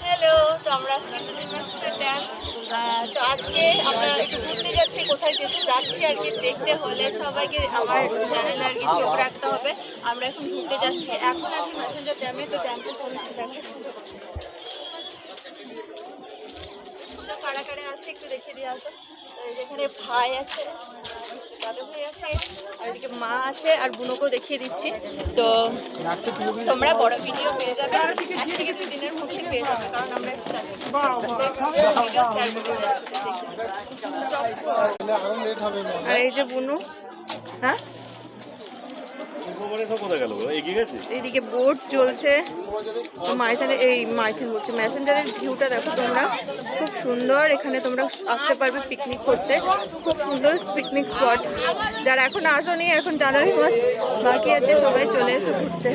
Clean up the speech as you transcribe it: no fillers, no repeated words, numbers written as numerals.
Hello, তো আমরা আজকে মেসেঞ্জার ড্যাম, তো আজকে আমরা একটু ঘুরতে যাচ্ছি। কোথায় যেতে যাচ্ছি আর কি দেখতে হলে সবাইকে আমার চ্যানেলে আর কি চোখ রাখতে হবে। আমরা এখন ঘুরতে যাচ্ছি, এখন আছি মেসেঞ্জার ড্যামে। তো ড্যামটা চলে দেখাচ্ছি কারা কারা আছে একটু দেখিয়ে দিয়ে আসো। এখানে ভাই আছে, দাদু ভাই আছে, আর এদিকে মা আছে, আর বুনোকেও দেখিয়ে দিচ্ছি। তো তোমরা বড় ভিডিও পেয়ে যাবে, 1 থেকে 2 দিনের মধ্যে পেয়ে যাবে, কারণ আমরা একটু যাচ্ছি ভিডিও শেয়ার করতে দেখতে। আর এই যে বুনু, হ্যাঁ এইদিকে বোট চলছে। মাইথন বলছে মেসেঞ্জারের ভিউটা দেখো তোমরা, খুব সুন্দর। এখানে তোমরা আসতে পারবে পিকনিক করতে, খুব সুন্দর পিকনিক স্পট। যারা এখন আসোনি, এখন জানুয়ারি মাস বাকি আছে, সবাই চলে এসে ঘুরতে।